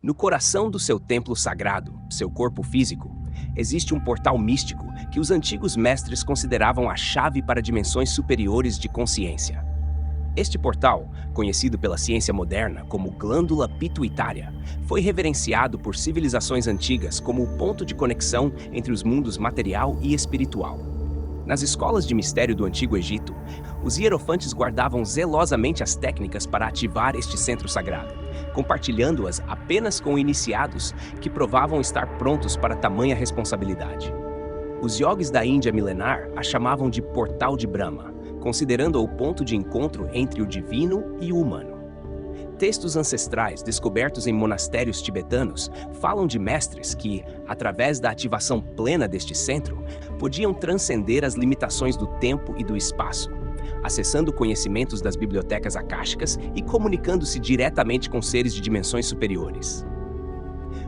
No coração do seu templo sagrado, seu corpo físico, existe um portal místico que os antigos mestres consideravam a chave para dimensões superiores de consciência. Este portal, conhecido pela ciência moderna como glândula pituitária, foi reverenciado por civilizações antigas como o ponto de conexão entre os mundos material e espiritual. Nas escolas de mistério do Antigo Egito, os hierofantes guardavam zelosamente as técnicas para ativar este centro sagrado, compartilhando-as apenas com iniciados que provavam estar prontos para tamanha responsabilidade. Os yogis da Índia milenar a chamavam de Portal de Brahma, considerando-o o ponto de encontro entre o divino e o humano. Textos ancestrais descobertos em monastérios tibetanos falam de mestres que, através da ativação plena deste centro, podiam transcender as limitações do tempo e do espaço, acessando conhecimentos das bibliotecas akáshicas e comunicando-se diretamente com seres de dimensões superiores.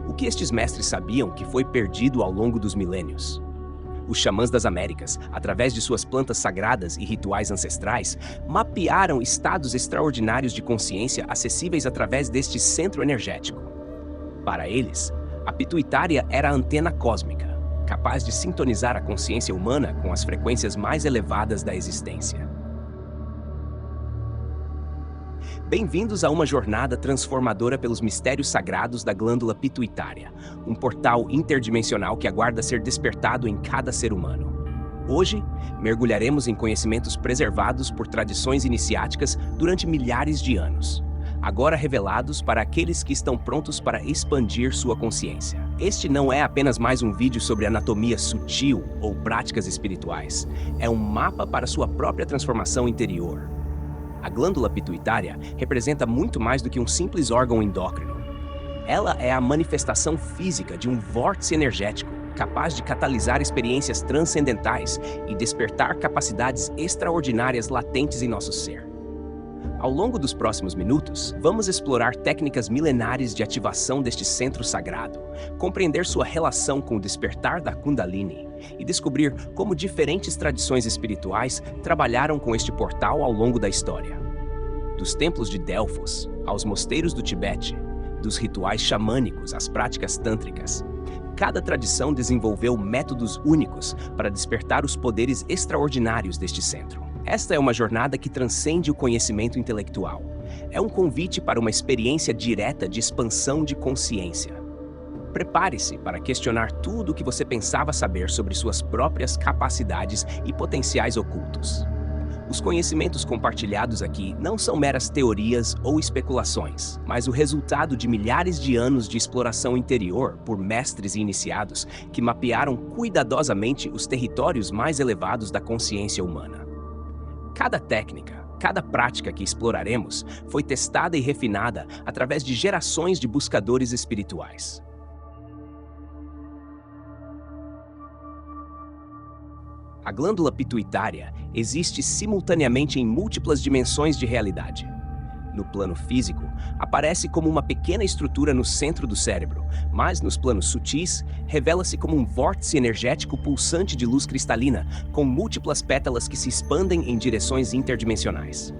O que estes mestres sabiam que foi perdido ao longo dos milênios? Os xamãs das Américas, através de suas plantas sagradas e rituais ancestrais, mapearam estados extraordinários de consciência acessíveis através deste centro energético. Para eles, a pituitária era a antena cósmica, capaz de sintonizar a consciência humana com as frequências mais elevadas da existência. Bem-vindos a uma jornada transformadora pelos mistérios sagrados da glândula pituitária, um portal interdimensional que aguarda ser despertado em cada ser humano. Hoje, mergulharemos em conhecimentos preservados por tradições iniciáticas durante milhares de anos, agora revelados para aqueles que estão prontos para expandir sua consciência. Este não é apenas mais um vídeo sobre anatomia sutil ou práticas espirituais, é um mapa para sua própria transformação interior. A glândula pituitária representa muito mais do que um simples órgão endócrino. Ela é a manifestação física de um vórtice energético capaz de catalisar experiências transcendentais e despertar capacidades extraordinárias latentes em nosso ser. Ao longo dos próximos minutos, vamos explorar técnicas milenares de ativação deste centro sagrado, compreender sua relação com o despertar da Kundalini e descobrir como diferentes tradições espirituais trabalharam com este portal ao longo da história. Dos templos de Delfos aos mosteiros do Tibete, dos rituais xamânicos às práticas tântricas, cada tradição desenvolveu métodos únicos para despertar os poderes extraordinários deste centro. Esta é uma jornada que transcende o conhecimento intelectual. É um convite para uma experiência direta de expansão de consciência. Prepare-se para questionar tudo o que você pensava saber sobre suas próprias capacidades e potenciais ocultos. Os conhecimentos compartilhados aqui não são meras teorias ou especulações, mas o resultado de milhares de anos de exploração interior por mestres e iniciados que mapearam cuidadosamente os territórios mais elevados da consciência humana. Cada técnica, cada prática que exploraremos foi testada e refinada através de gerações de buscadores espirituais. A glândula pituitária existe simultaneamente em múltiplas dimensões de realidade. No plano físico, aparece como uma pequena estrutura no centro do cérebro, mas nos planos sutis, revela-se como um vórtice energético pulsante de luz cristalina, com múltiplas pétalas que se expandem em direções interdimensionais.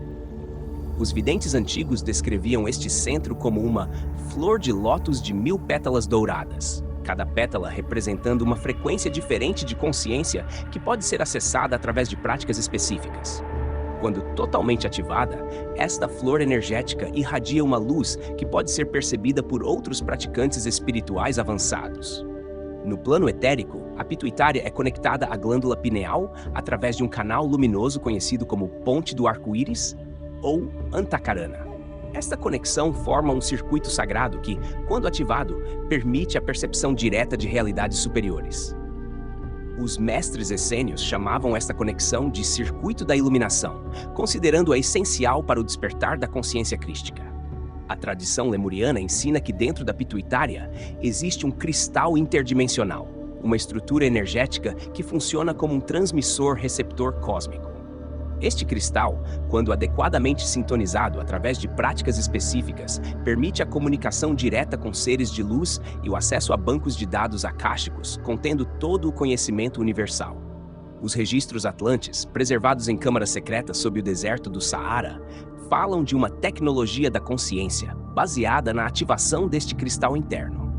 Os videntes antigos descreviam este centro como uma flor de lótus de 1000 pétalas douradas, cada pétala representando uma frequência diferente de consciência que pode ser acessada através de práticas específicas. Quando totalmente ativada, esta flor energética irradia uma luz que pode ser percebida por outros praticantes espirituais avançados. No plano etérico, a pituitária é conectada à glândula pineal através de um canal luminoso conhecido como Ponte do Arco-Íris ou Antakarana. Esta conexão forma um circuito sagrado que, quando ativado, permite a percepção direta de realidades superiores. Os mestres essênios chamavam esta conexão de circuito da iluminação, considerando-a essencial para o despertar da consciência crística. A tradição lemuriana ensina que dentro da pituitária existe um cristal interdimensional, uma estrutura energética que funciona como um transmissor-receptor cósmico. Este cristal, quando adequadamente sintonizado através de práticas específicas, permite a comunicação direta com seres de luz e o acesso a bancos de dados akáshicos, contendo todo o conhecimento universal. Os registros atlantes, preservados em câmaras secretas sob o deserto do Saara, falam de uma tecnologia da consciência baseada na ativação deste cristal interno.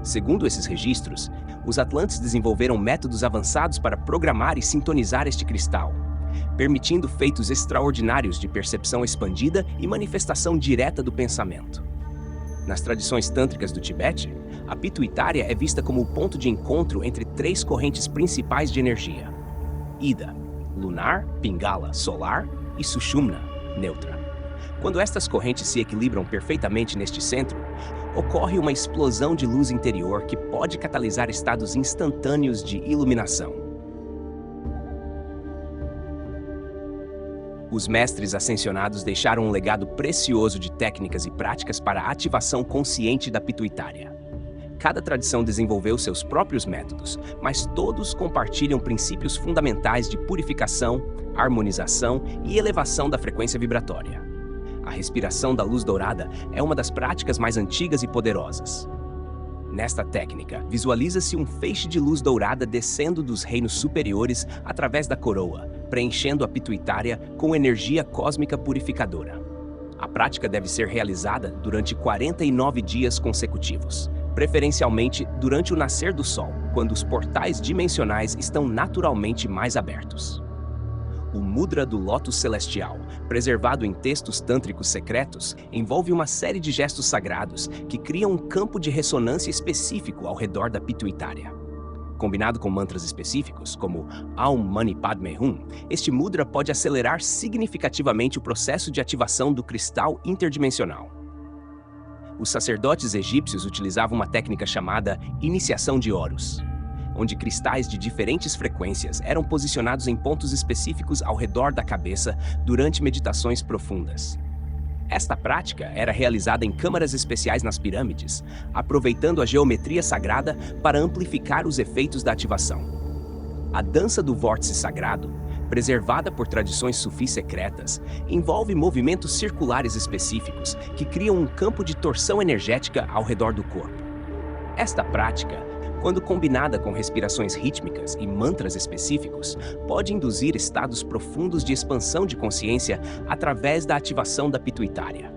Segundo esses registros, os Atlantes desenvolveram métodos avançados para programar e sintonizar este cristal, permitindo feitos extraordinários de percepção expandida e manifestação direta do pensamento. Nas tradições tântricas do Tibete, a pituitária é vista como o ponto de encontro entre três correntes principais de energia: Ida, lunar, Pingala, solar, e Sushumna, neutra. Quando estas correntes se equilibram perfeitamente neste centro, ocorre uma explosão de luz interior que pode catalisar estados instantâneos de iluminação. Os mestres ascensionados deixaram um legado precioso de técnicas e práticas para a ativação consciente da pituitária. Cada tradição desenvolveu seus próprios métodos, mas todos compartilham princípios fundamentais de purificação, harmonização e elevação da frequência vibratória. A respiração da luz dourada é uma das práticas mais antigas e poderosas. Nesta técnica, visualiza-se um feixe de luz dourada descendo dos reinos superiores através da coroa, preenchendo a pituitária com energia cósmica purificadora. A prática deve ser realizada durante 49 dias consecutivos, preferencialmente durante o nascer do sol, quando os portais dimensionais estão naturalmente mais abertos. O mudra do lótus celestial, preservado em textos tântricos secretos, envolve uma série de gestos sagrados que criam um campo de ressonância específico ao redor da pituitária. Combinado com mantras específicos, como Aum Mani Padme Hum, este mudra pode acelerar significativamente o processo de ativação do cristal interdimensional. Os sacerdotes egípcios utilizavam uma técnica chamada iniciação de Horus, onde cristais de diferentes frequências eram posicionados em pontos específicos ao redor da cabeça durante meditações profundas. Esta prática era realizada em câmaras especiais nas pirâmides, aproveitando a geometria sagrada para amplificar os efeitos da ativação. A dança do vórtice sagrado, preservada por tradições sufis secretas, envolve movimentos circulares específicos que criam um campo de torção energética ao redor do corpo. Esta prática, quando combinada com respirações rítmicas e mantras específicos, pode induzir estados profundos de expansão de consciência através da ativação da pituitária.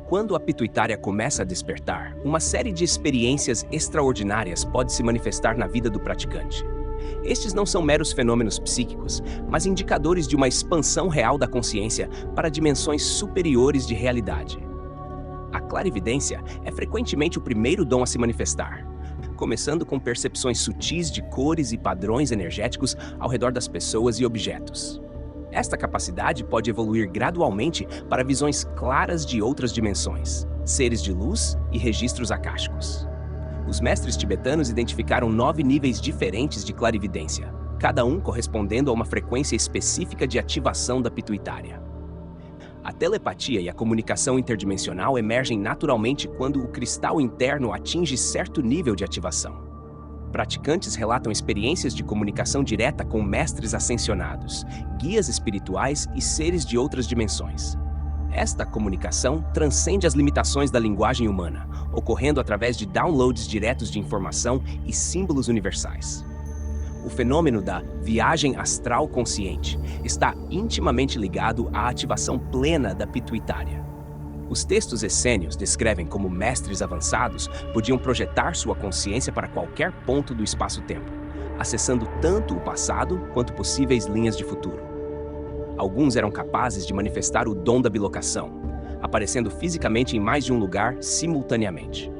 Quando a pituitária começa a despertar, uma série de experiências extraordinárias pode se manifestar na vida do praticante. Estes não são meros fenômenos psíquicos, mas indicadores de uma expansão real da consciência para dimensões superiores de realidade. A clarividência é frequentemente o primeiro dom a se manifestar, começando com percepções sutis de cores e padrões energéticos ao redor das pessoas e objetos. Esta capacidade pode evoluir gradualmente para visões claras de outras dimensões, seres de luz e registros akáshicos. Os mestres tibetanos identificaram 9 níveis diferentes de clarividência, cada um correspondendo a uma frequência específica de ativação da pituitária. A telepatia e a comunicação interdimensional emergem naturalmente quando o cristal interno atinge certo nível de ativação. Praticantes relatam experiências de comunicação direta com mestres ascensionados, guias espirituais e seres de outras dimensões. Esta comunicação transcende as limitações da linguagem humana, ocorrendo através de downloads diretos de informação e símbolos universais. O fenômeno da viagem astral consciente está intimamente ligado à ativação plena da pituitária. Os textos essênios descrevem como mestres avançados podiam projetar sua consciência para qualquer ponto do espaço-tempo, acessando tanto o passado quanto possíveis linhas de futuro. Alguns eram capazes de manifestar o dom da bilocação, aparecendo fisicamente em mais de um lugar simultaneamente.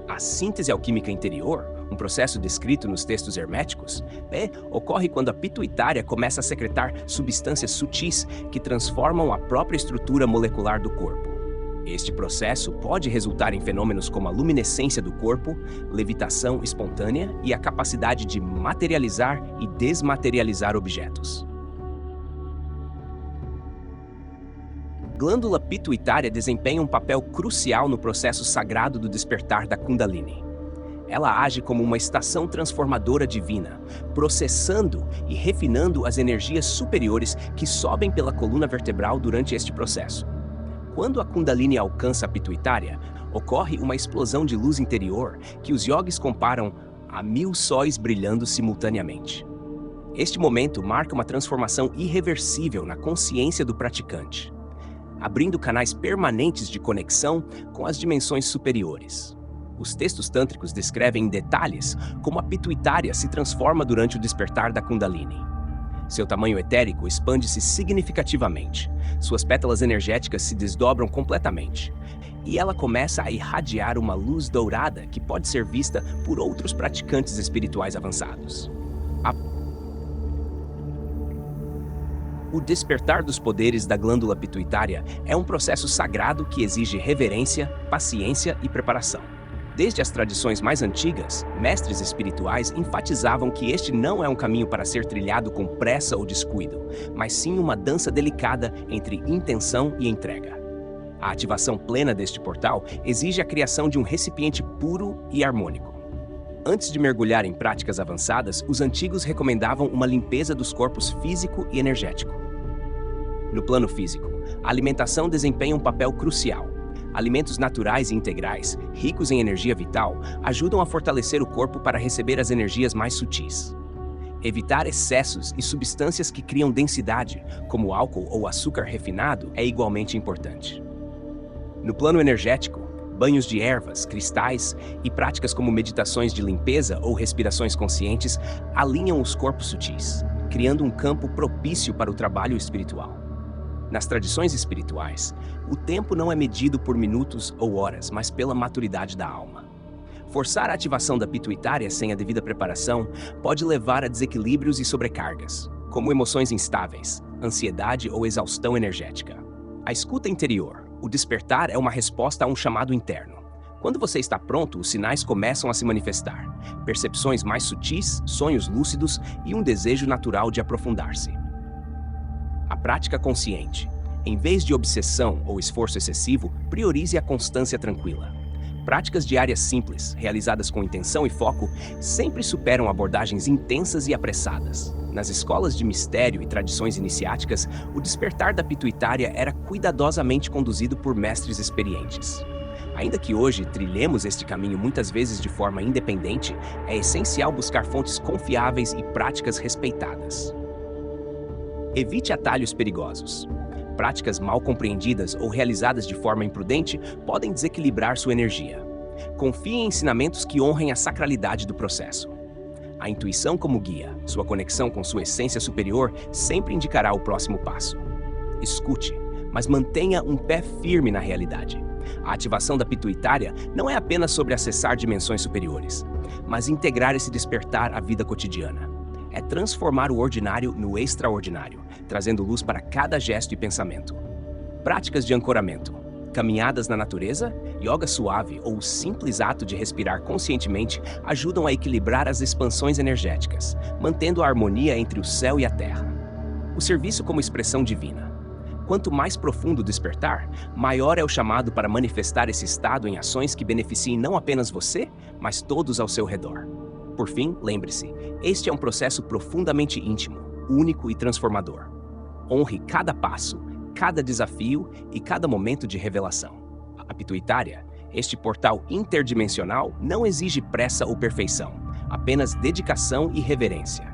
A síntese alquímica interior, um processo descrito nos textos herméticos, ocorre quando a pituitária começa a secretar substâncias sutis que transformam a própria estrutura molecular do corpo. Este processo pode resultar em fenômenos como a luminescência do corpo, levitação espontânea e a capacidade de materializar e desmaterializar objetos. A glândula pituitária desempenha um papel crucial no processo sagrado do despertar da Kundalini. Ela age como uma estação transformadora divina, processando e refinando as energias superiores que sobem pela coluna vertebral durante este processo. Quando a Kundalini alcança a pituitária, ocorre uma explosão de luz interior que os yogis comparam a 1000 sóis brilhando simultaneamente. Este momento marca uma transformação irreversível na consciência do praticante, abrindo canais permanentes de conexão com as dimensões superiores. Os textos tântricos descrevem em detalhes como a pituitária se transforma durante o despertar da Kundalini. Seu tamanho etérico expande-se significativamente, suas pétalas energéticas se desdobram completamente, e ela começa a irradiar uma luz dourada que pode ser vista por outros praticantes espirituais avançados. O despertar dos poderes da glândula pituitária é um processo sagrado que exige reverência, paciência e preparação. Desde as tradições mais antigas, mestres espirituais enfatizavam que este não é um caminho para ser trilhado com pressa ou descuido, mas sim uma dança delicada entre intenção e entrega. A ativação plena deste portal exige a criação de um recipiente puro e harmônico. Antes de mergulhar em práticas avançadas, os antigos recomendavam uma limpeza dos corpos físico e energético. No plano físico, a alimentação desempenha um papel crucial. Alimentos naturais e integrais, ricos em energia vital, ajudam a fortalecer o corpo para receber as energias mais sutis. Evitar excessos e substâncias que criam densidade, como álcool ou açúcar refinado, é igualmente importante. No plano energético, banhos de ervas, cristais e práticas como meditações de limpeza ou respirações conscientes alinham os corpos sutis, criando um campo propício para o trabalho espiritual. Nas tradições espirituais, o tempo não é medido por minutos ou horas, mas pela maturidade da alma. Forçar a ativação da pituitária sem a devida preparação pode levar a desequilíbrios e sobrecargas, como emoções instáveis, ansiedade ou exaustão energética. A escuta interior, o despertar, é uma resposta a um chamado interno. Quando você está pronto, os sinais começam a se manifestar. Percepções mais sutis, sonhos lúcidos e um desejo natural de aprofundar-se. A prática consciente. Em vez de obsessão ou esforço excessivo, priorize a constância tranquila. Práticas diárias simples, realizadas com intenção e foco, sempre superam abordagens intensas e apressadas. Nas escolas de mistério e tradições iniciáticas, o despertar da pituitária era cuidadosamente conduzido por mestres experientes. Ainda que hoje trilhemos este caminho muitas vezes de forma independente, é essencial buscar fontes confiáveis e práticas respeitadas. Evite atalhos perigosos. Práticas mal compreendidas ou realizadas de forma imprudente podem desequilibrar sua energia. Confie em ensinamentos que honrem a sacralidade do processo. A intuição como guia, sua conexão com sua essência superior, sempre indicará o próximo passo. Escute, mas mantenha um pé firme na realidade. A ativação da pituitária não é apenas sobre acessar dimensões superiores, mas integrar esse despertar à vida cotidiana. É transformar o ordinário no extraordinário, trazendo luz para cada gesto e pensamento. Práticas de ancoramento, caminhadas na natureza, yoga suave ou o simples ato de respirar conscientemente ajudam a equilibrar as expansões energéticas, mantendo a harmonia entre o céu e a terra. O serviço como expressão divina. Quanto mais profundo o despertar, maior é o chamado para manifestar esse estado em ações que beneficiem não apenas você, mas todos ao seu redor. Por fim, lembre-se, este é um processo profundamente íntimo, único e transformador. Honre cada passo, cada desafio e cada momento de revelação. A pituitária, este portal interdimensional, não exige pressa ou perfeição, apenas dedicação e reverência.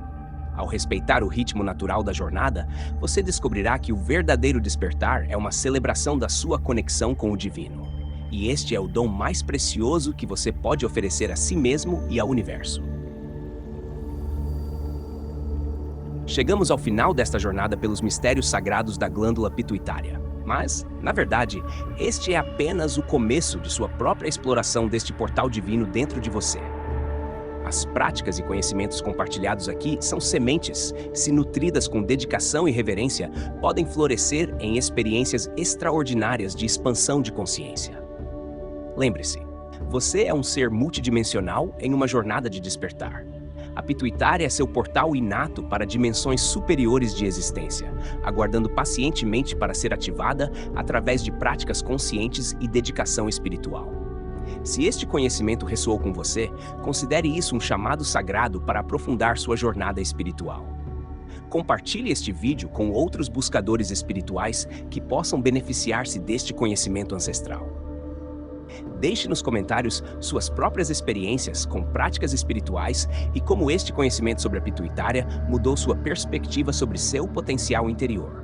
Ao respeitar o ritmo natural da jornada, você descobrirá que o verdadeiro despertar é uma celebração da sua conexão com o divino. E este é o dom mais precioso que você pode oferecer a si mesmo e ao universo. Chegamos ao final desta jornada pelos mistérios sagrados da glândula pituitária. Mas, na verdade, este é apenas o começo de sua própria exploração deste portal divino dentro de você. As práticas e conhecimentos compartilhados aqui são sementes, se nutridas com dedicação e reverência, podem florescer em experiências extraordinárias de expansão de consciência. Lembre-se, você é um ser multidimensional em uma jornada de despertar. A pituitária é seu portal inato para dimensões superiores de existência, aguardando pacientemente para ser ativada através de práticas conscientes e dedicação espiritual. Se este conhecimento ressoou com você, considere isso um chamado sagrado para aprofundar sua jornada espiritual. Compartilhe este vídeo com outros buscadores espirituais que possam beneficiar-se deste conhecimento ancestral. Deixe nos comentários suas próprias experiências com práticas espirituais e como este conhecimento sobre a pituitária mudou sua perspectiva sobre seu potencial interior.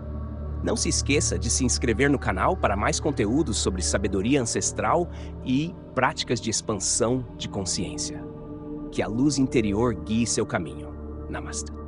Não se esqueça de se inscrever no canal para mais conteúdos sobre sabedoria ancestral e práticas de expansão de consciência. Que a luz interior guie seu caminho. Namastê.